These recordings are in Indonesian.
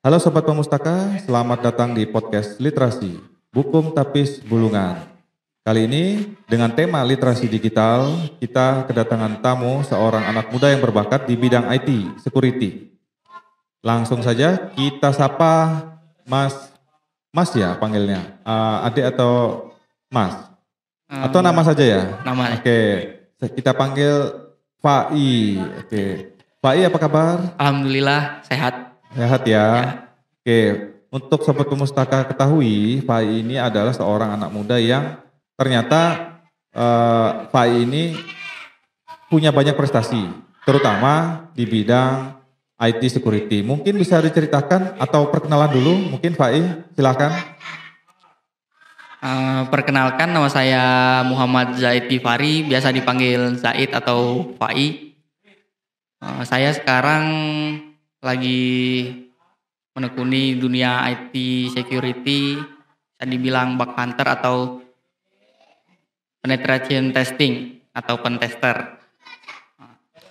Halo Sobat Pemustaka, selamat datang di podcast Literasi, Bukum Tapis Bulungan. Kali ini dengan tema literasi digital, kita kedatangan tamu seorang anak muda yang berbakat di bidang IT, security. Langsung saja kita sapa Mas ya panggilnya, adik atau Mas? Atau nama saja ya? Nama. Oke, kita panggil Fai. Oke, Fai apa kabar? Alhamdulillah sehat. Sehat ya. Oke, untuk Sobat Pemustaka ketahui, Fai ini adalah seorang anak muda yang ternyata Fai ini punya banyak prestasi, terutama di bidang IT security. Mungkin bisa diceritakan atau perkenalan dulu, mungkin Fai, silakan. Perkenalkan, nama saya Muhammad Zaid Gifari, biasa dipanggil Zaid atau Fai. Saya sekarang lagi menekuni dunia IT security, bisa dibilang bug hunter atau penetration testing atau pentester.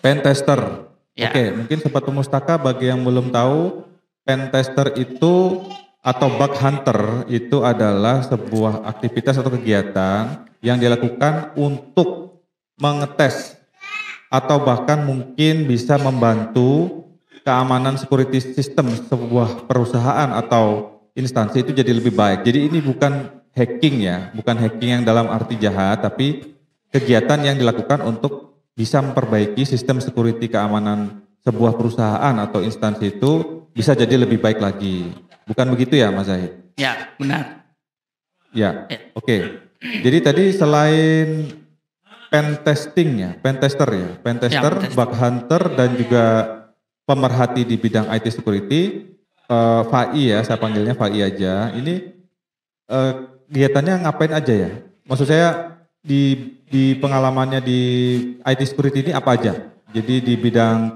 Pentester. Ya. Oke, mungkin Sobat Pemustaka bagi yang belum tahu, pentester itu atau bug hunter itu adalah sebuah aktivitas atau kegiatan yang dilakukan untuk mengetes atau bahkan mungkin bisa membantu keamanan security system sebuah perusahaan atau instansi itu jadi lebih baik. Jadi ini bukan hacking ya, bukan hacking yang dalam arti jahat, tapi kegiatan yang dilakukan untuk bisa memperbaiki sistem security keamanan sebuah perusahaan atau instansi itu bisa jadi lebih baik lagi. Bukan begitu ya Mas Zahid? Ya, benar. Ya, oke. Jadi tadi selain pentester, bug hunter dan juga pemerhati di bidang IT security, Fai ya, saya panggilnya Fai aja. Ini kegiatannya ngapain aja ya? Maksud saya di pengalamannya di IT security ini apa aja? Jadi di bidang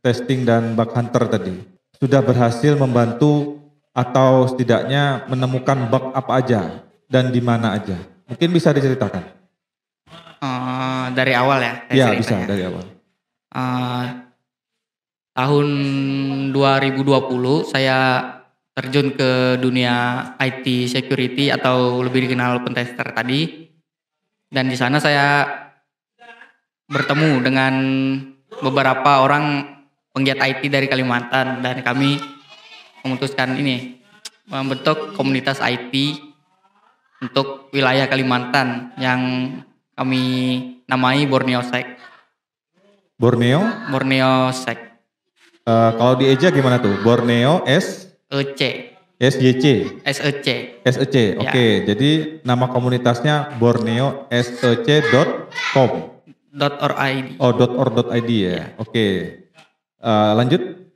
testing dan bug hunter tadi, sudah berhasil membantu atau setidaknya menemukan bug apa aja dan di mana aja? Mungkin bisa diceritakan. Dari awal ya? Iya bisa dari awal. Tahun 2020 saya terjun ke dunia IT security atau lebih dikenal pentester tadi. Dan di sana saya bertemu dengan beberapa orang penggiat IT dari Kalimantan dan kami memutuskan ini membentuk komunitas IT untuk wilayah Kalimantan yang kami namai Borneo Sec. Borneo Sec. Kalau di Eja gimana tuh? Borneo SEC. Oke, jadi nama komunitasnya Borneo SEC.com. .org. .org.id ya. Oke. Lanjut.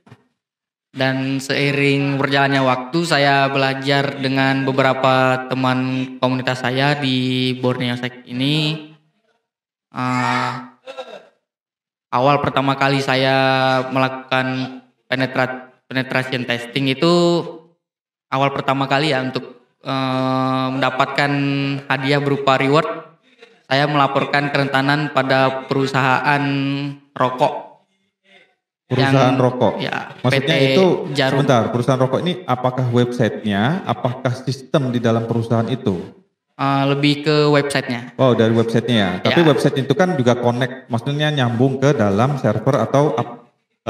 Dan seiring berjalannya waktu saya belajar dengan beberapa teman komunitas saya di Borneo Sec ini. Awal pertama kali saya melakukan penetration testing itu awal pertama kali ya untuk mendapatkan hadiah berupa reward. Saya melaporkan kerentanan pada perusahaan rokok. Rokok? Ya, maksudnya PT itu, Jarum. sebentar, perusahaan rokok ini apakah websitenya, apakah sistem di dalam perusahaan itu? Lebih ke websitenya. Oh, dari websitenya ya. Tapi website itu kan juga connect, maksudnya nyambung ke dalam server atau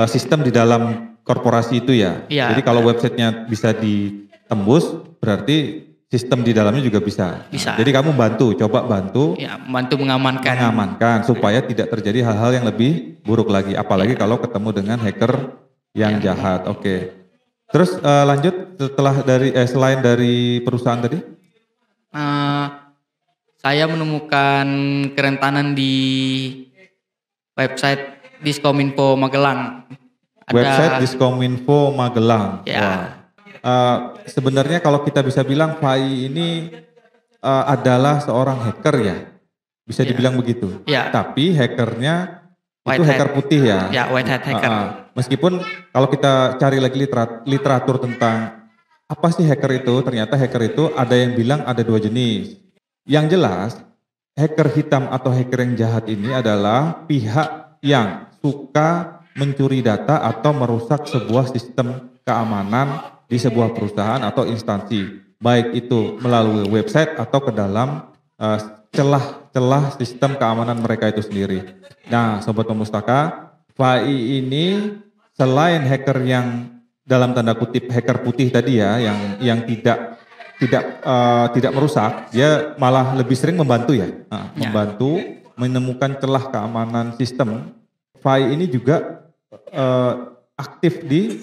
sistem di dalam korporasi itu ya. Jadi kalau websitenya bisa ditembus, berarti sistem di dalamnya juga bisa. Bisa. Jadi kamu coba bantu. Ya, membantu mengamankan supaya tidak terjadi hal-hal yang lebih buruk lagi. Apalagi kalau ketemu dengan hacker yang jahat. Oke. Terus lanjut selain dari perusahaan tadi? Saya menemukan kerentanan di website Diskominfo Magelang. Website Diskominfo Magelang. Ya. Sebenarnya kalau kita bisa bilang Fai ini adalah seorang hacker ya, bisa dibilang begitu. Ya. Tapi hackernya itu hacker putih ya. Ya, white hat hacker. Meskipun kalau kita cari lagi literatur tentang apa sih hacker itu, ternyata hacker itu ada yang bilang ada dua jenis. Yang jelas, hacker hitam atau hacker yang jahat ini adalah pihak yang suka mencuri data atau merusak sebuah sistem keamanan di sebuah perusahaan atau instansi, baik itu melalui website atau ke dalam celah-celah sistem keamanan mereka itu sendiri. Nah, Sobat Pemustaka, FAI ini selain hacker yang dalam tanda kutip hacker putih tadi ya, yang tidak merusak, dia malah lebih sering membantu ya, membantu menemukan celah keamanan sistem. FAI ini juga aktif di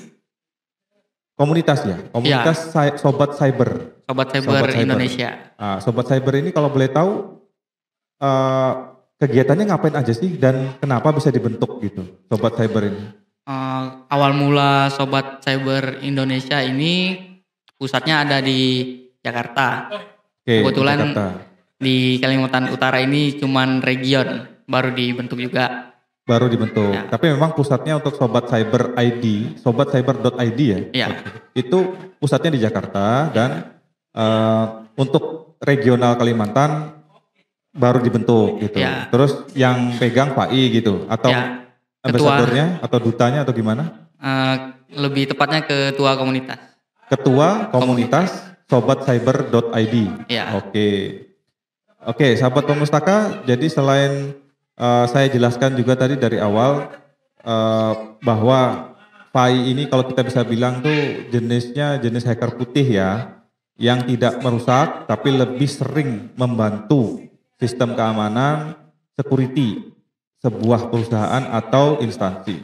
komunitas ya, komunitas Sobat Cyber. Sobat Cyber Indonesia. Sobat Cyber ini kalau boleh tahu kegiatannya ngapain aja sih dan kenapa bisa dibentuk gitu, Sobat Cyber ini? Awal mula Sobat Cyber Indonesia ini pusatnya ada di Jakarta. Kebetulan Jakarta. Di Kalimantan Utara ini cuman region, baru dibentuk juga. Baru dibentuk. Ya. Tapi memang pusatnya untuk Sobat Cyber ID, sobatcyber.id ya. Ya. Itu pusatnya di Jakarta dan untuk regional Kalimantan baru dibentuk gitu. Ya. Terus yang pegang FAI gitu atau ambasadornya atau dutanya atau gimana? Lebih tepatnya ketua komunitas. Ketua komunitas sobatcyber.id. Ya. Oke, sahabat Pemustaka, jadi selain saya jelaskan juga tadi dari awal bahwa FAI ini kalau kita bisa bilang tuh jenisnya jenis hacker putih ya, yang tidak merusak tapi lebih sering membantu sistem keamanan security sebuah perusahaan atau instansi.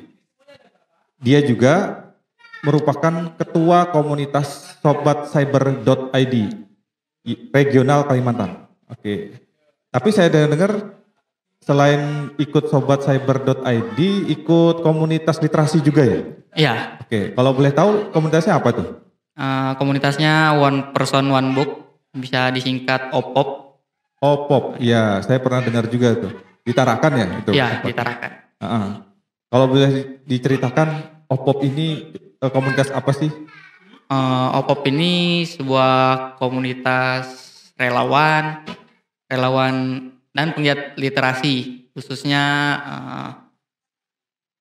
Dia juga merupakan ketua komunitas sobatcyber.id regional Kalimantan. Oke. Tapi saya dengar selain ikut sobatcyber.id, ikut komunitas literasi juga ya? Iya. Oke, kalau boleh tahu komunitasnya apa tuh? Komunitasnya One Person One Book, bisa disingkat OPOP. OPOP, iya saya pernah dengar juga tuh. Di Tarakan ya itu? Iya, di Tarakan. Kalau boleh diceritakan OPOP ini komunitas apa sih? OPOP ini sebuah komunitas relawan dan penggiat literasi, khususnya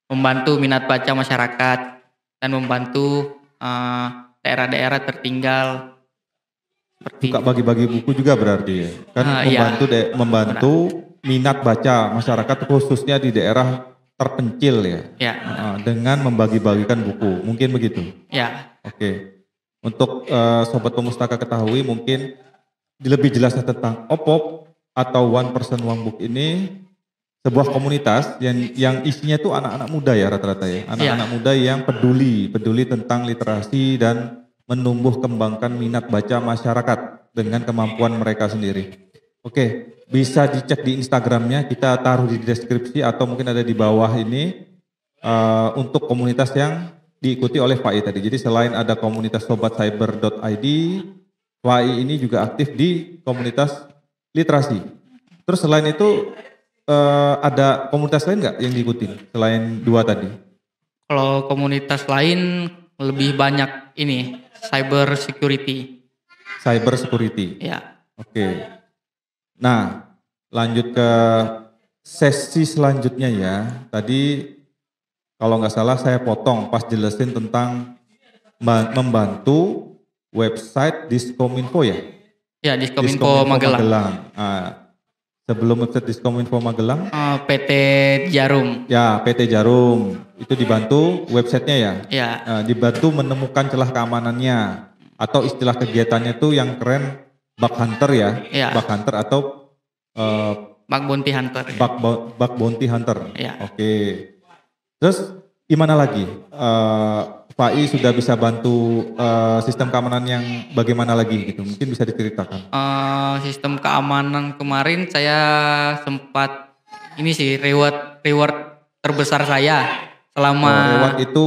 membantu minat baca masyarakat dan membantu daerah-daerah tertinggal. Suka bagi-bagi buku juga berarti ya? Kan membantu minat baca masyarakat khususnya di daerah terpencil ya? Ya. Dengan membagi-bagikan buku, mungkin begitu? Ya. Oke. Untuk Sobat Pemustaka ketahui mungkin lebih jelasnya tentang OPOP atau One Person One Book ini sebuah komunitas yang isinya tuh anak-anak muda ya rata-rata ya, anak-anak muda yang peduli tentang literasi dan menumbuh kembangkan minat baca masyarakat dengan kemampuan mereka sendiri. Oke, bisa dicek di Instagramnya, kita taruh di deskripsi atau mungkin ada di bawah ini untuk komunitas yang diikuti oleh FAI tadi. Jadi selain ada komunitas sobatcyber.id, FAI ini juga aktif di komunitas literasi. Terus selain itu ada komunitas lain nggak yang diikuti selain dua tadi? Kalau komunitas lain lebih banyak ini cyber security. Cyber security. Ya. Oke. Nah, lanjut ke sesi selanjutnya ya. Tadi kalau nggak salah saya potong pas jelasin tentang membantu website Diskominfo ya. Ya, Diskominfo Magelang. Sebelum website Diskominfo Magelang, PT Jarum. Ya, PT Jarum. Itu dibantu websitenya ya? Ya. Dibantu menemukan celah keamanannya. Atau istilah kegiatannya tuh yang keren, bug hunter ya? Ya. Bug hunter atau bug bounty hunter. Bug bounty hunter. Ya. Oke. Terus gimana lagi? FAI sudah bisa bantu sistem keamanan yang bagaimana lagi gitu? Mungkin bisa diceritakan. Sistem keamanan kemarin saya sempat ini sih reward terbesar saya selama reward itu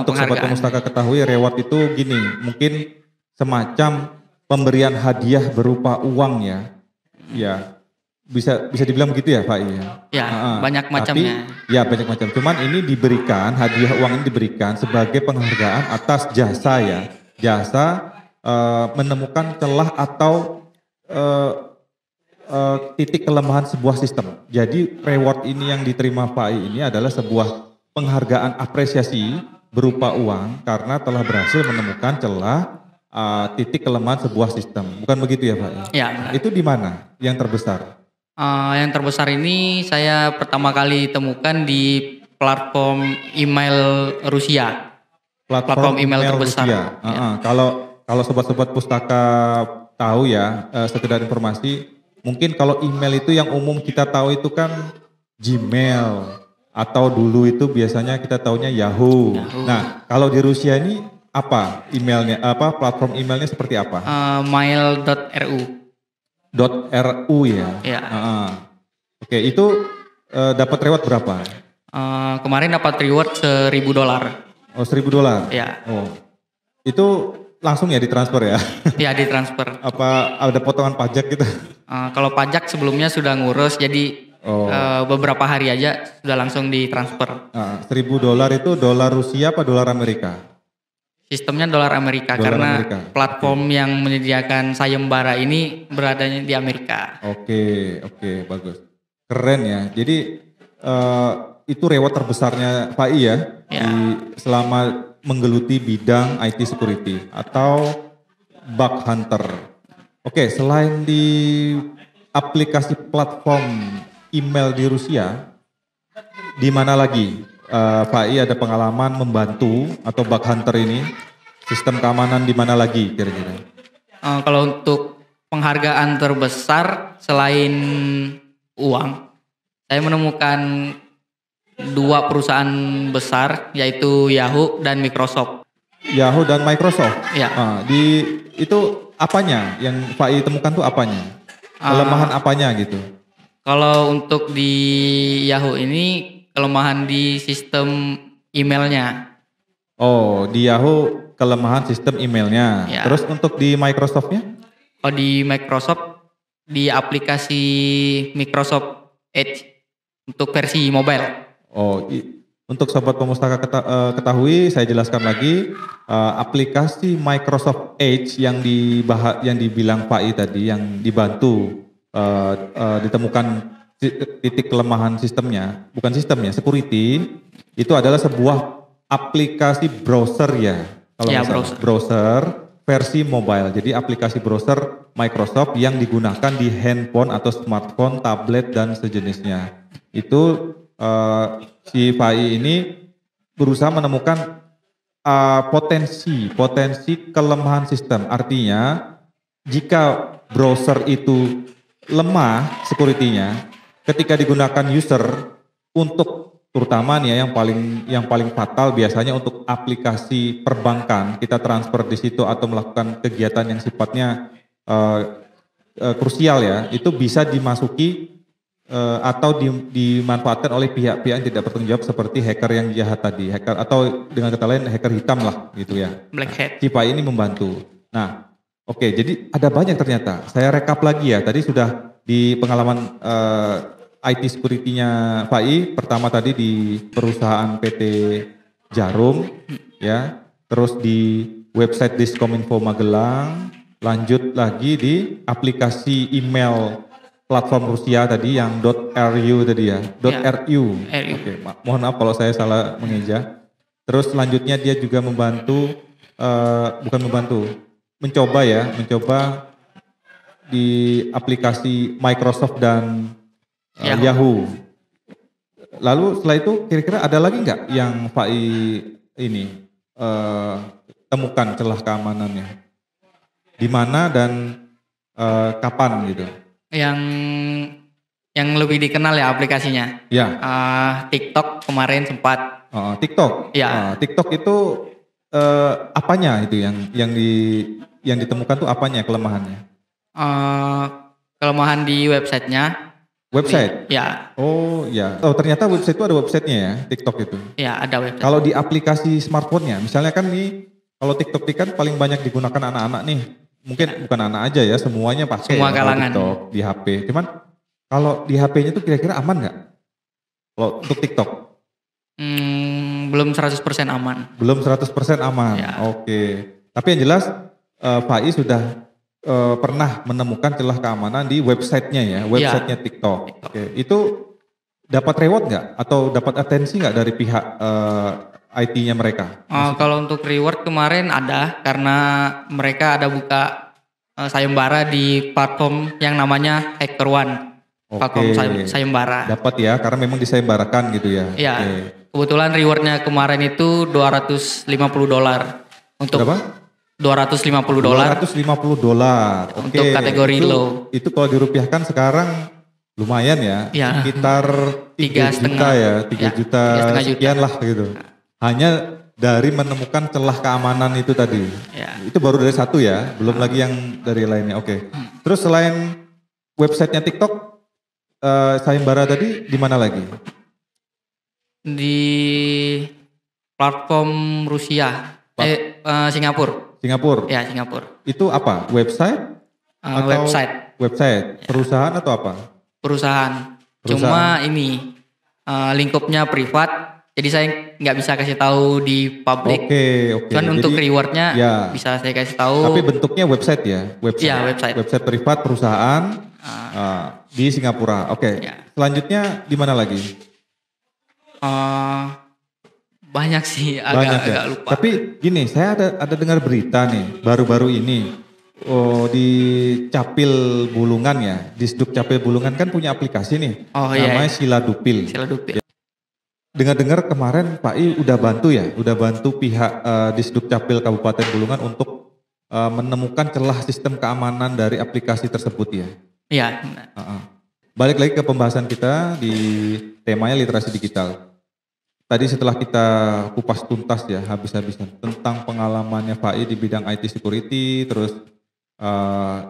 untuk Sobat Pemustaka ketahui, reward itu gini, mungkin semacam pemberian hadiah berupa uang ya. Ya. Bisa dibilang begitu ya Pak ya? Ya, banyak macamnya. Ya banyak macam. Cuman ini diberikan, hadiah uang ini diberikan sebagai penghargaan atas jasa ya. Jasa menemukan celah atau titik kelemahan sebuah sistem. Jadi reward ini yang diterima FAI ini adalah sebuah penghargaan apresiasi berupa uang karena telah berhasil menemukan celah titik kelemahan sebuah sistem. Bukan begitu ya Pak? Ya, benar. Itu di mana yang terbesar? Yang terbesar ini saya pertama kali temukan di platform email Rusia. Platform email terbesar. Rusia. Kalau sobat-sobat pustaka tahu ya, sekedar informasi, mungkin kalau email itu yang umum kita tahu itu kan Gmail, atau dulu itu biasanya kita taunya Yahoo. Nah, kalau di Rusia ini apa emailnya? Platform emailnya seperti apa? Mail.ru. .ru ya. Ya. Oke, itu dapat reward berapa? Kemarin dapat reward $1.000. Oh, $1.000. Ya. Oh, itu langsung ya ditransfer ya? Ya, ditransfer. Apa ada potongan pajak gitu? Kalau pajak sebelumnya sudah ngurus, jadi beberapa hari aja sudah langsung ditransfer. $1.000 itu dolar Rusia apa dolar Amerika? Sistemnya dolar Amerika karena platform yang menyediakan sayembara ini beradanya di Amerika. Oke, bagus. Keren ya. Jadi itu reward terbesarnya Pak I ya, selama menggeluti bidang IT security atau bug hunter. Oke, selain di aplikasi platform email di Rusia, di mana lagi Pak I ada pengalaman membantu atau bug hunter ini? Sistem keamanan di mana lagi kira-kira? Kalau untuk penghargaan terbesar selain uang, saya menemukan 2 perusahaan besar yaitu Yahoo dan Microsoft. Yahoo dan Microsoft. Ya. Itu apanya yang Pak I temukan tuh apanya? Kelemahan apanya gitu? Kalau untuk di Yahoo ini kelemahan di sistem emailnya. Oh, di Yahoo kelemahan sistem emailnya. Ya. Terus untuk di Microsoftnya? Oh, di Microsoft di aplikasi Microsoft Edge untuk versi mobile. Oh, untuk sobat pemustaka ketahui, saya jelaskan lagi aplikasi Microsoft Edge yang dibilang Pak I tadi, yang dibantu ditemukan titik kelemahan sistemnya, bukan sistemnya, security, itu adalah sebuah aplikasi browser ya, kalau ya, browser versi mobile. Jadi aplikasi browser Microsoft yang digunakan di handphone atau smartphone, tablet dan sejenisnya. Itu si Pak I ini berusaha menemukan potensi kelemahan sistem. Artinya jika browser itu lemah security-nya, ketika digunakan user untuk terutama nih ya, yang paling fatal biasanya untuk aplikasi perbankan, kita transfer di situ atau melakukan kegiatan yang sifatnya krusial ya, itu bisa dimasuki atau dimanfaatkan oleh pihak-pihak yang tidak bertanggung jawab seperti hacker yang jahat tadi, hacker atau dengan kata lain hacker hitam lah gitu ya. Black hat. Si Pak ini membantu. Nah, oke, jadi ada banyak ternyata. Saya rekap lagi ya. Tadi sudah di pengalaman IT security-nya Pak I, pertama tadi di perusahaan PT Jarum ya, terus di website Diskominfo Magelang, lanjut lagi di aplikasi email platform Rusia tadi yang .ru tadi ya, .ru. Oke, mohon maaf kalau saya salah mengeja. Terus selanjutnya dia juga mencoba di aplikasi Microsoft dan Yahoo. Lalu setelah itu kira-kira ada lagi nggak yang Pak I ini temukan celah keamanannya? Di mana dan kapan gitu? Yang lebih dikenal ya aplikasinya. Ya. TikTok kemarin sempat. TikTok. Ya. TikTok itu apanya itu yang ditemukan tuh apanya kelemahannya? Kelemahan di websitenya. Website? Ya. Oh ya. Oh ternyata website itu ada websitenya ya, TikTok itu. Ya ada website. Kalau di aplikasi smartphone-nya, misalnya kan nih, kalau TikTok ini kan paling banyak digunakan anak-anak nih. Mungkin bukan anak aja ya, semuanya pakai semua kalangan TikTok di HP. Cuman kalau di HP-nya tuh kira-kira aman nggak? Kalau untuk TikTok? Belum 100% aman. Belum 100% aman. Ya. Oke. Tapi yang jelas Pak I sudah pernah menemukan celah keamanan di websitenya ya, websitenya TikTok. Oke. Itu dapat reward nggak? Atau dapat atensi nggak dari pihak IT-nya mereka? Kalau untuk reward kemarin ada, karena mereka ada buka sayembara di platform yang namanya HackerOne. Platform sayembara. Dapat ya, karena memang disayembarakan gitu ya. Iya. Kebetulan rewardnya kemarin itu $250. Untuk berapa? $250. $250. Untuk kategori low. Itu kalau dirupiahkan sekarang lumayan ya. Sekitar 3 juta ya, 3 juta sekian lah gitu. Hanya dari menemukan celah keamanan itu tadi. Ya. Itu baru dari satu ya, belum lagi yang dari lainnya. Terus selain websitenya TikTok, sayembara tadi di mana lagi? Di platform Rusia, Singapura. Ya, Singapura. Itu apa? Website? Website. Perusahaan atau apa? Perusahaan. Cuma ini lingkupnya privat, jadi saya nggak bisa kasih tahu di publik. Cuman untuk rewardnya bisa saya kasih tahu. Tapi bentuknya website ya? Website. Website privat perusahaan di Singapura. Selanjutnya di mana lagi? Banyak sih, agak lupa. Tapi gini, saya ada dengar berita nih baru-baru ini. Di Capil Bulungan ya, di Sduk Capil Bulungan kan punya aplikasi nih, namanya Sila Dupil. Dengar-dengar kemarin Pak I udah bantu pihak di Sduk Capil Kabupaten Bulungan untuk menemukan celah sistem keamanan dari aplikasi tersebut ya. Iya. Balik lagi ke pembahasan kita di temanya literasi digital. Tadi setelah kita kupas tuntas ya habis-habisan tentang pengalamannya Pak I di bidang IT security, terus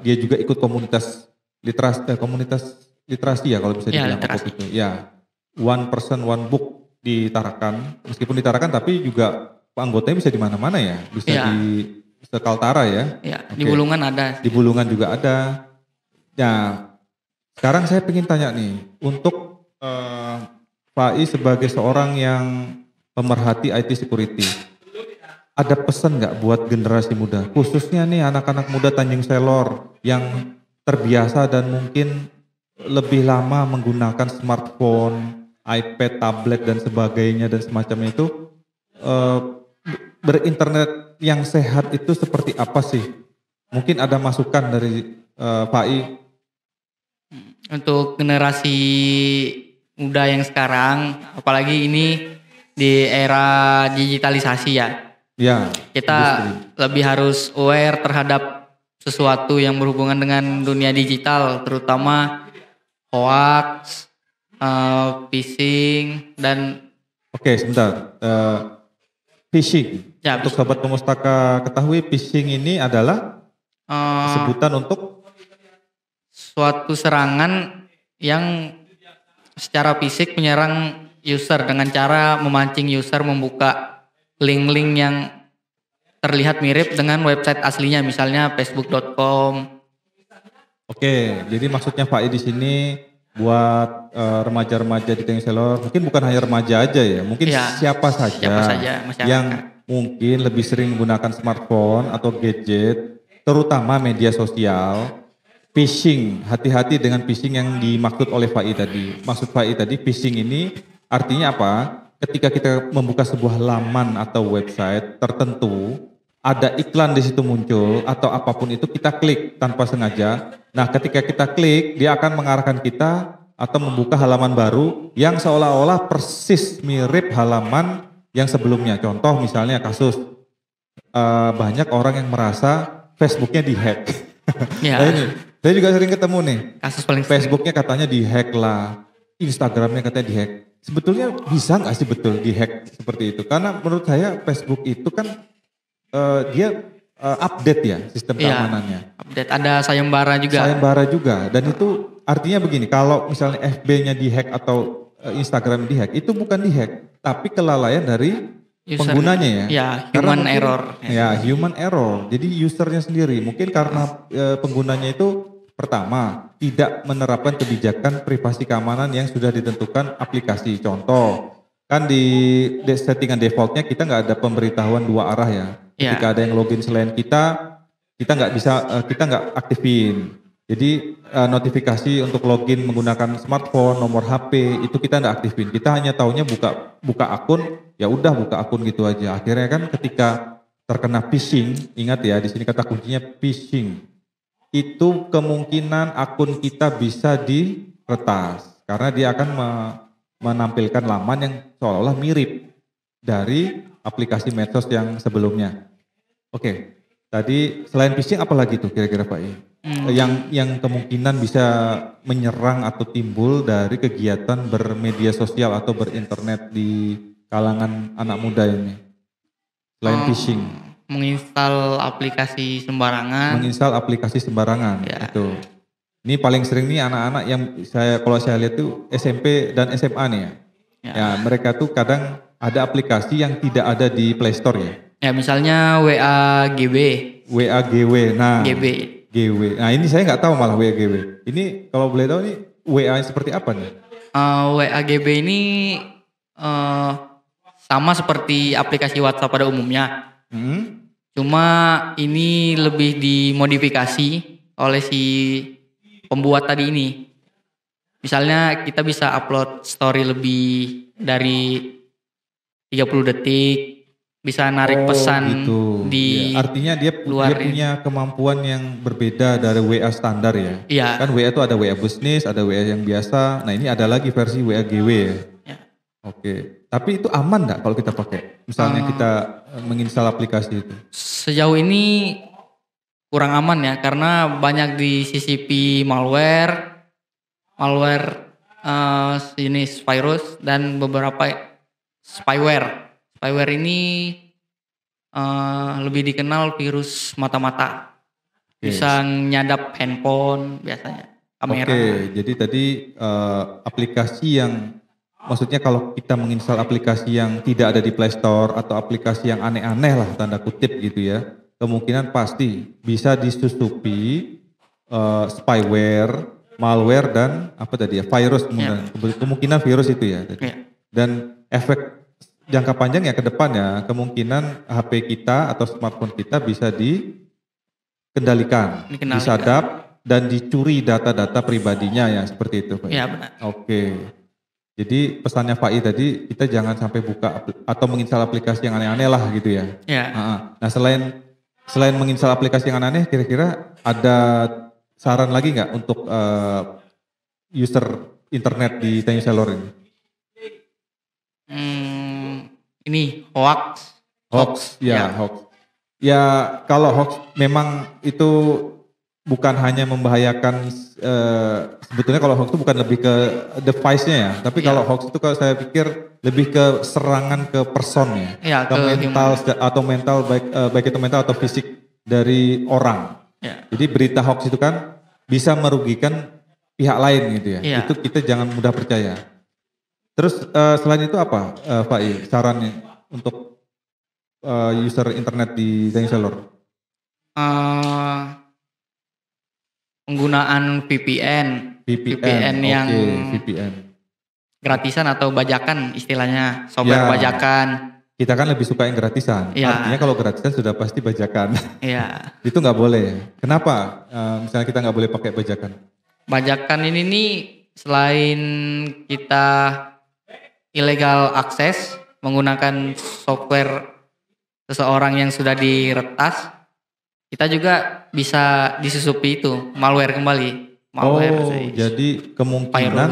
dia juga ikut komunitas literasi ya kalau bisa dibilang itu. Ya, one person one book di Tarakan. Meskipun di Tarakan tapi juga anggotanya bisa di mana-mana ya, bisa di Kaltara ya. Di Bulungan ada. Di Bulungan juga ada. Ya, sekarang saya ingin tanya nih, untuk Pak I sebagai seorang yang pemerhati IT security, ada pesan nggak buat generasi muda, khususnya nih anak-anak muda Tanjung Selor yang terbiasa dan mungkin lebih lama menggunakan smartphone, iPad, tablet dan sebagainya dan semacamnya itu, berinternet yang sehat itu seperti apa sih? Mungkin ada masukan dari Pak I. Untuk generasi muda yang sekarang, apalagi ini di era digitalisasi ya. Kita lebih harus aware terhadap sesuatu yang berhubungan dengan dunia digital, terutama hoax, phishing dan. Sebentar. Phishing. Untuk sobat Pemustaka ketahui, phishing ini adalah sebutan untuk suatu serangan yang secara fisik menyerang user dengan cara memancing user membuka link-link yang terlihat mirip dengan website aslinya, misalnya facebook.com. Jadi maksudnya Pak I di sini buat remaja-remaja di Tanjung Selor, mungkin bukan hanya remaja aja ya, mungkin siapa saja yang mungkin lebih sering menggunakan smartphone atau gadget, terutama media sosial. Phishing, hati-hati dengan phishing yang dimaksud oleh Pak I tadi. Maksud Pak I tadi, phishing ini artinya apa? Ketika kita membuka sebuah laman atau website tertentu, ada iklan di situ muncul atau apapun itu kita klik tanpa sengaja. Nah, ketika kita klik, dia akan mengarahkan kita atau membuka halaman baru yang seolah-olah persis mirip halaman yang sebelumnya. Contoh misalnya kasus, banyak orang yang merasa Facebooknya dihack. Nah ini, saya juga sering ketemu nih, kasus paling Facebooknya katanya dihack lah, Instagramnya katanya dihack. Sebetulnya bisa nggak sih betul dihack seperti itu? Karena menurut saya Facebook itu kan dia update ya sistem keamanannya. Update, ada sayembara juga. Dan itu artinya begini, kalau misalnya FB-nya dihack atau Instagram dihack, itu bukan dihack, tapi kelalaian dari penggunanya ya. Human error. Ya, human error. Jadi usernya sendiri. Mungkin karena penggunanya itu pertama tidak menerapkan kebijakan privasi keamanan yang sudah ditentukan aplikasi. Contoh, kan di settingan defaultnya kita nggak ada pemberitahuan dua arah ya. Ketika ada yang login selain kita nggak bisa, kita nggak aktifin. Jadi notifikasi untuk login menggunakan smartphone, nomor HP itu kita nggak aktifin. Kita hanya taunya buka akun, ya udah buka akun gitu aja. Akhirnya kan ketika terkena phishing, ingat ya di sini kata kuncinya phishing. Itu kemungkinan akun kita bisa diretas karena dia akan menampilkan laman yang seolah-olah mirip dari aplikasi medsos yang sebelumnya. Oke, tadi selain phishing apa lagi tuh kira-kira Pak I? Yang kemungkinan bisa menyerang atau timbul dari kegiatan bermedia sosial atau berinternet di kalangan anak muda ini. Selain phishing. Menginstal aplikasi sembarangan. Ya. Itu. Ini paling sering nih anak-anak yang kalau saya lihat tuh SMP dan SMA nih ya. Ya, mereka tuh kadang ada aplikasi yang tidak ada di Play Store ya. Ya, misalnya WAGB. Nah. GW. Nah ini saya nggak tahu malah WAGB. Ini kalau boleh tahu nih WA seperti apa nih? WAGB ini sama seperti aplikasi WhatsApp pada umumnya. Cuma ini lebih dimodifikasi oleh si pembuat tadi ini. Misalnya kita bisa upload story lebih dari 30 detik. Bisa narik pesan gitu. di ya, artinya dia punya kemampuan yang berbeda dari WA standar ya. Iya. Kan WA itu ada WA bisnis, ada WA yang biasa. Nah ini ada lagi versi WA GW ya. Ya. Oke. Tapi itu aman nggak kalau kita pakai? Misalnya kita menginstal aplikasi itu. Sejauh ini kurang aman ya karena banyak disisipi malware jenis virus dan beberapa spyware. Spyware ini lebih dikenal virus mata-mata. Bisa nyadap handphone biasanya, kamera. Oke, jadi tadi aplikasi yang, maksudnya kalau kita menginstal aplikasi yang tidak ada di Play Store atau aplikasi yang aneh-aneh lah tanda kutip gitu ya, kemungkinan pasti bisa disusupi spyware, malware dan apa tadi ya, virus kemungkinan virus itu ya. Dan efek jangka panjang ya ke depan ya, kemungkinan HP kita atau smartphone kita bisa dikendalikan, disadap dan dicuri data-data pribadinya ya, seperti itu Pak. Iya benar. Oke. Jadi pesannya Pak I tadi, kita jangan sampai buka atau menginstal aplikasi yang aneh-aneh lah gitu ya. Iya. Nah selain menginstal aplikasi yang aneh, kira-kira ada saran lagi nggak untuk user internet di Tanjung Selor ini? Ini hoax. Ya. Kalau hoax memang itu bukan hanya membahayakan, sebetulnya kalau hoax itu bukan lebih ke device-nya ya, tapi kalau hoax itu kalau saya pikir lebih ke serangan ke personnya, ke mental atau mental baik itu mental atau fisik dari orang. Jadi berita hoax itu kan bisa merugikan pihak lain gitu ya. Itu kita jangan mudah percaya. Terus selain itu apa Pak I sarannya untuk user internet di Tanjung Selor? Penggunaan VPN yang VPN gratisan atau bajakan istilahnya, software bajakan. Kita kan lebih suka yang gratisan. Artinya kalau gratisan sudah pasti bajakan. Itu nggak boleh. Kenapa? Misalnya kita nggak boleh pakai bajakan. Bajakan ini nih selain kita ilegal akses menggunakan software seseorang yang sudah diretas, kita juga bisa disusupi itu malware kembali. Jadi kemungkinan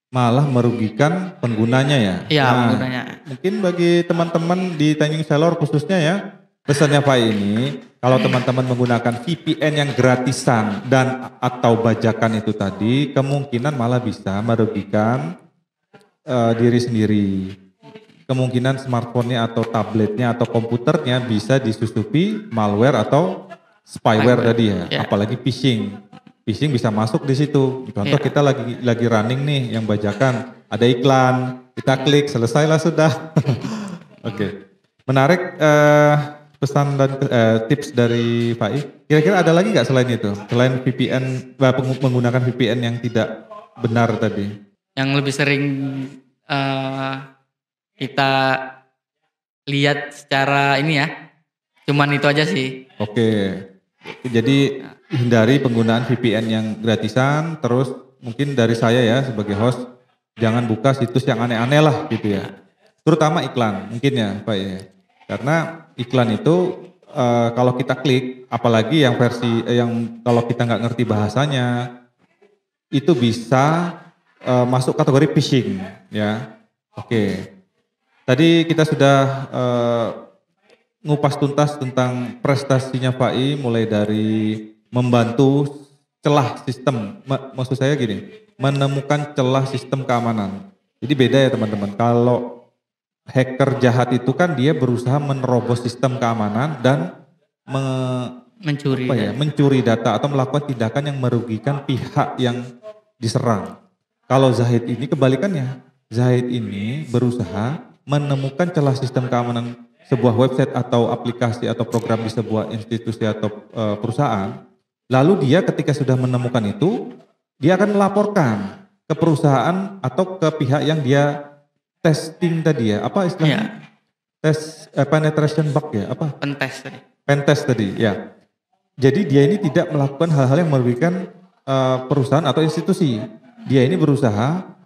malah merugikan penggunanya ya? Iya, penggunanya. Mungkin bagi teman-teman di Tanjung Selor khususnya ya, pesannya Pak ini, kalau teman-teman menggunakan VPN yang gratisan dan atau bajakan itu tadi, kemungkinan malah bisa merugikan diri sendiri. Kemungkinan smartphone-nya atau tabletnya atau komputernya bisa disusupi malware atau spyware tadi ya, apalagi phishing. Phishing bisa masuk di situ. Contoh kita lagi running nih yang bajakan, ada iklan, kita klik, selesailah sudah. Oke. Menarik pesan dan tips dari Pak I. Kira-kira ada lagi nggak selain itu? Selain VPN, menggunakan VPN yang tidak benar tadi? Yang lebih sering kita lihat secara ini ya, cuman itu aja sih. Oke. Jadi hindari penggunaan VPN yang gratisan, terus mungkin dari saya ya sebagai host, jangan buka situs yang aneh-aneh lah gitu ya. Terutama iklan mungkin ya Pak ya. Karena iklan itu kalau kita klik, apalagi yang versi yang kalau kita nggak ngerti bahasanya, itu bisa masuk kategori phishing ya. Oke. Tadi kita sudah ngupas tuntas tentang prestasinya Pak I, mulai dari membantu celah sistem, maksud saya gini, menemukan celah sistem keamanan. Jadi beda ya teman-teman, kalau hacker jahat itu kan dia berusaha menerobos sistem keamanan dan mencuri data atau melakukan tindakan yang merugikan pihak yang diserang. Kalau Zahid ini kebalikannya, Zahid ini berusaha menemukan celah sistem keamanan sebuah website atau aplikasi atau program di sebuah institusi atau perusahaan. Lalu dia ketika sudah menemukan itu, dia akan melaporkan ke perusahaan atau ke pihak yang dia testing tadi ya, apa istilahnya? Tes penetration bug ya, apa? Pentest tadi, ya. Jadi dia ini tidak melakukan hal-hal yang merugikan perusahaan atau institusi. Dia ini berusaha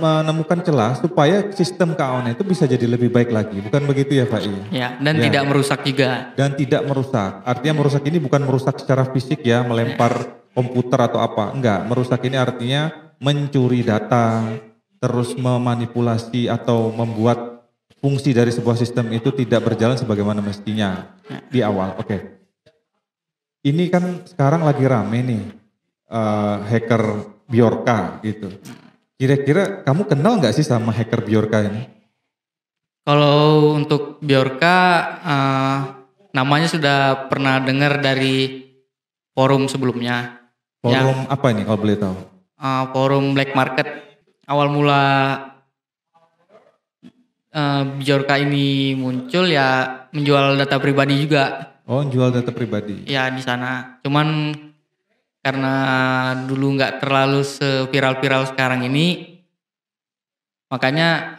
menemukan celah supaya sistem keamanan itu bisa jadi lebih baik lagi, bukan begitu ya Pak I? Ya, dan tidak merusak juga. Dan tidak merusak, artinya merusak ini bukan merusak secara fisik ya, melempar komputer atau apa, enggak. Merusak ini artinya mencuri data, terus memanipulasi atau membuat fungsi dari sebuah sistem itu tidak berjalan sebagaimana mestinya di awal. Oke. Ini kan sekarang lagi rame nih, hacker Bjorka gitu. Kira-kira kamu kenal nggak sih sama hacker Bjorka ini? Kalau untuk Bjorka, namanya sudah pernah dengar dari forum sebelumnya. Forum apa ini kalau boleh tahu? Forum black market. Awal mula Bjorka ini muncul ya menjual data pribadi juga. Oh, jual data pribadi? Ya di sana. Cuman karena dulu nggak terlalu seviral-viral sekarang ini, makanya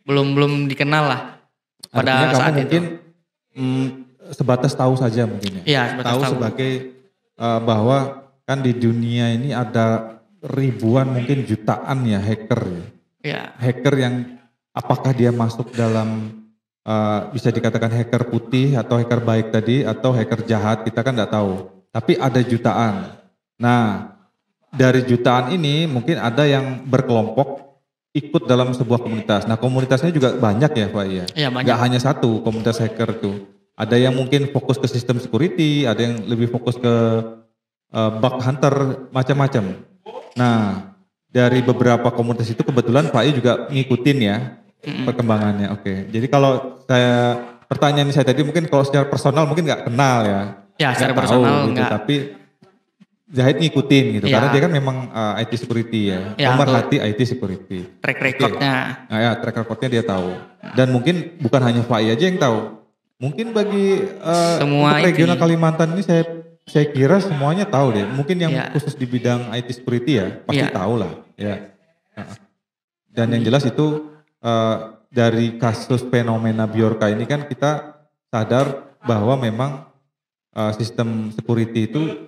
belum dikenal lah pada artinya saat kamu mungkin sebatas tahu saja mungkin ya? Iya, sebatas tahu. Sebagai bahwa kan di dunia ini ada ribuan mungkin jutaan ya hacker ya? Iya. Hacker yang apakah dia masuk dalam bisa dikatakan hacker putih atau hacker baik tadi atau hacker jahat, kita kan nggak tahu. Tapi ada jutaan. Nah, dari jutaan ini mungkin ada yang berkelompok ikut dalam sebuah komunitas. Nah, komunitasnya juga banyak ya Pak ya? Iya, banyak. Gak hanya satu komunitas hacker itu. Ada yang mungkin fokus ke sistem security, ada yang lebih fokus ke bug hunter, macam-macam. Nah, dari beberapa komunitas itu kebetulan Pak I juga ngikutin ya perkembangannya. Oke, jadi kalau pertanyaan saya tadi mungkin kalau secara personal mungkin gak kenal ya. Ya, secara personal gitu, enggak. tapi Zahid ngikutin gitu, karena dia kan memang IT security ya, pemerhati IT security. Track recordnya. Nah ya, track recordnya dia tahu. Dan mungkin bukan hanya Fai aja yang tahu. Mungkin bagi semua untuk regional Kalimantan ini saya kira semuanya tahu deh. Mungkin yang khusus di bidang IT security ya, pasti tahu lah. Ya. Dan yang jelas itu dari kasus fenomena Bjorka ini kan kita sadar bahwa memang sistem security itu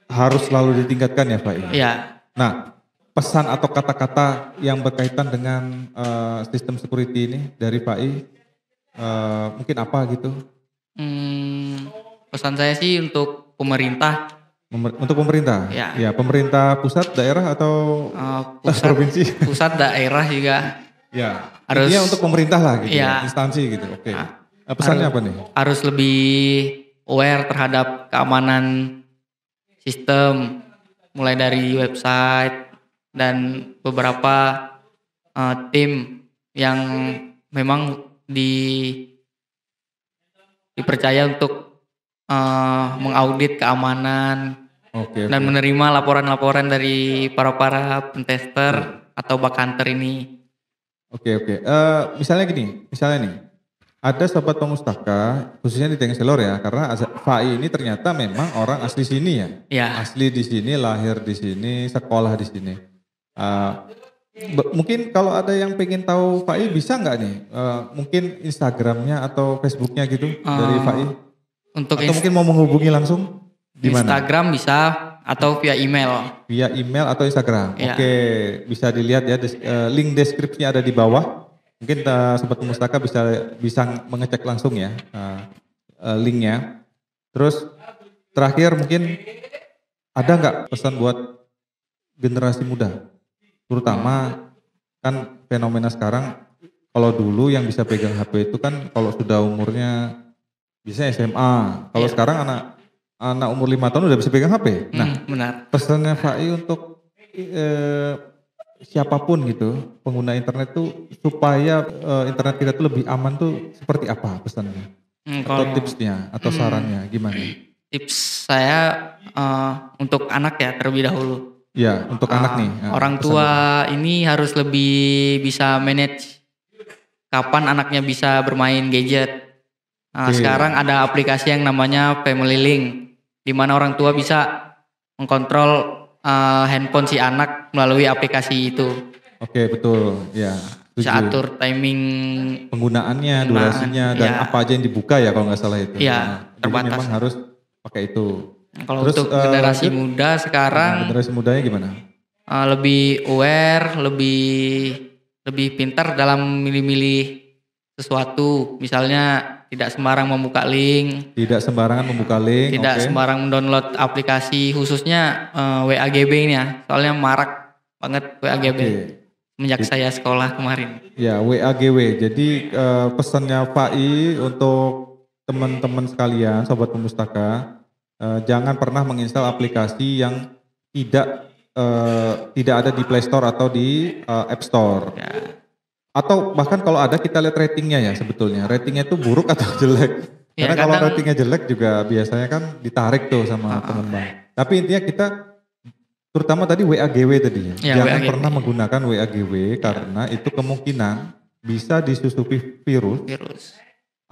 harus selalu ditingkatkan ya Pak. Iya. Nah, pesan atau kata-kata yang berkaitan dengan sistem security ini dari Pak I, mungkin apa gitu? Pesan saya sih untuk pemerintah. Untuk pemerintah? Ya, pemerintah pusat, daerah atau provinsi? Pusat, daerah juga. Ya, harusnya untuk pemerintah lah gitu ya, instansi gitu. Oke. Pesannya apa nih? Harus lebih aware terhadap keamanan sistem, mulai dari website dan beberapa tim yang memang dipercaya untuk mengaudit keamanan dan menerima laporan-laporan dari para pentester atau bug hunter ini. Oke. Misalnya nih. Ada sobat pemustaka, khususnya di Tengselor ya, karena Fai ini ternyata memang orang asli sini ya. Ya. Asli di sini, lahir di sini, sekolah di sini. Mungkin kalau ada yang pengen tahu Fai bisa nggak nih? Mungkin Instagramnya atau Facebooknya gitu dari Fai? Untuk atau mungkin mau menghubungi langsung di mana? Instagram bisa atau via email. Via email atau Instagram. Ya. Oke, bisa dilihat ya link deskripsinya ada di bawah. Mungkin Sobat Pemustaka bisa mengecek langsung ya linknya. Terus terakhir mungkin ada nggak pesan buat generasi muda? Terutama kan fenomena sekarang, kalau dulu yang bisa pegang HP itu kan kalau sudah umurnya biasanya SMA. Kalau sekarang anak umur 5 tahun udah bisa pegang HP. Nah, benar. pesannya Fai untuk siapapun gitu pengguna internet tuh supaya internet kita tuh lebih aman tuh seperti apa pesannya? Atau tipsnya atau sarannya gimana? Tips saya untuk anak ya terlebih dahulu. Ya, untuk anak nih. Orang tua ini harus lebih bisa manage kapan anaknya bisa bermain gadget. Sekarang ada aplikasi yang namanya Family Link, di mana orang tua bisa mengkontrol handphone si anak melalui aplikasi itu. Oke, betul. Ya. Bisa atur timing penggunaannya, durasinya, dan apa aja yang dibuka ya kalau nggak salah itu. Iya, terbatas. Jadi memang harus pakai itu. Kalau untuk generasi muda sekarang, generasi mudanya gimana? Lebih aware, lebih pintar dalam milih-milih sesuatu. Misalnya tidak sembarang membuka link. Tidak sembarangan membuka link. Tidak sembarang mendownload aplikasi, khususnya WAGB ini ya. Soalnya marak banget WAGB. Semenjak saya sekolah kemarin. Ya, WAGW. Jadi pesannya Fai untuk teman-teman sekalian, Sobat Pemustaka, jangan pernah menginstal aplikasi yang tidak ada di Play Store atau di App Store. Ya. Atau bahkan kalau ada kita lihat ratingnya ya sebetulnya. Ratingnya itu buruk atau jelek. Karena kalau ratingnya jelek juga biasanya kan ditarik tuh sama pengembang. Tapi intinya kita terutama tadi WAGW tadi ya. Jangan WAGW. pernah menggunakan WAGW karena itu kemungkinan bisa disusupi virus.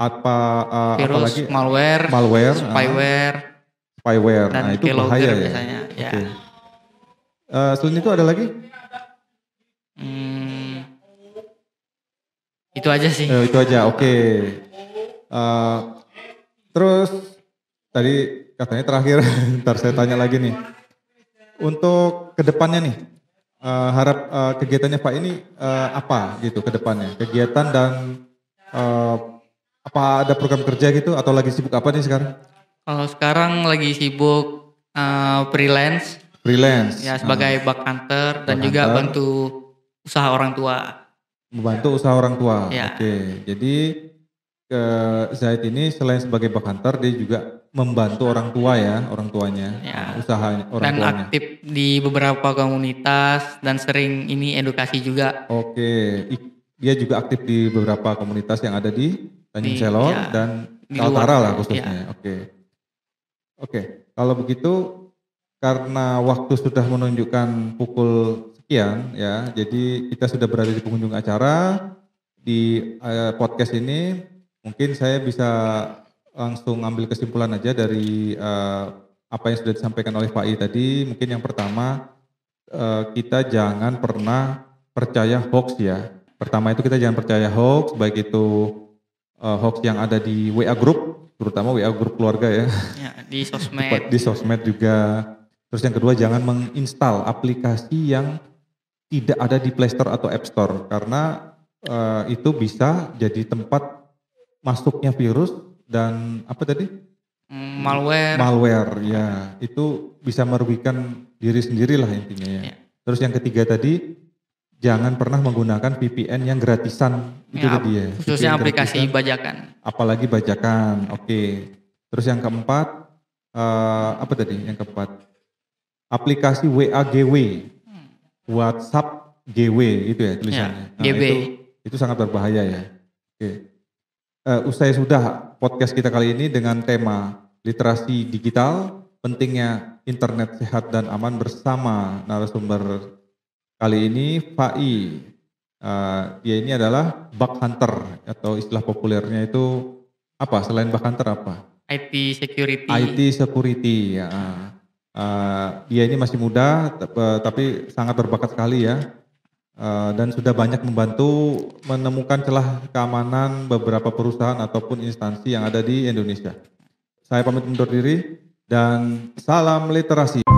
Apalagi malware, spyware, dan nah itu bahaya ya. Biasanya. Ya. Okay. Selain itu ada lagi? Itu aja sih. Itu aja, oke. Terus tadi katanya terakhir, ntar saya tanya lagi nih. Untuk kedepannya nih, harap kegiatannya Pak ini apa gitu kedepannya? Kegiatan dan apa ada program kerja gitu atau lagi sibuk apa nih sekarang? Kalau sekarang lagi sibuk freelance. Ya sebagai bug hunter dan juga bantu usaha orang tua. Membantu usaha orang tua. Ya. Oke. Jadi Zaid ini selain sebagai bug hunter dia juga membantu orang tua ya, orang tuanya, usaha orang dan tuanya. Dan aktif di beberapa komunitas dan sering ini edukasi juga. Oke. Dia juga aktif di beberapa komunitas yang ada di Tanjung Selor dan Kaltara lah khususnya. Oke. Kalau begitu karena waktu sudah menunjukkan pukul sekian ya, jadi kita sudah berada di penghujung acara di podcast ini. Mungkin saya bisa langsung ambil kesimpulan aja dari apa yang sudah disampaikan oleh Pak I tadi. Mungkin yang pertama kita jangan pernah percaya hoax ya. Pertama itu kita jangan percaya hoax, baik itu hoax yang ada di WA Group, terutama WA Group keluarga ya. Di sosmed. Di sosmed juga. Terus yang kedua jangan menginstal aplikasi yang tidak ada di Play Store atau App Store karena itu bisa jadi tempat masuknya virus dan apa tadi? Malware ya. Itu bisa merugikan diri sendiri lah intinya ya. Terus yang ketiga tadi jangan pernah menggunakan VPN yang gratisan itu tadi ya. Khususnya aplikasi bajakan. Apalagi bajakan. Oke. Terus yang keempat apa tadi? Yang keempat aplikasi WAGW. WhatsApp GW itu ya tulisannya. GB. Itu sangat berbahaya ya. Oke. Usai sudah podcast kita kali ini dengan tema literasi digital, pentingnya internet sehat dan aman bersama narasumber kali ini Fai. Dia ini adalah bug hunter atau istilah populernya itu apa? Selain bug hunter apa? IT security. IT security ya. Dia ini masih muda tapi sangat berbakat sekali ya. Dan sudah banyak membantu menemukan celah keamanan beberapa perusahaan ataupun instansi yang ada di Indonesia. Saya pamit undur diri dan salam literasi.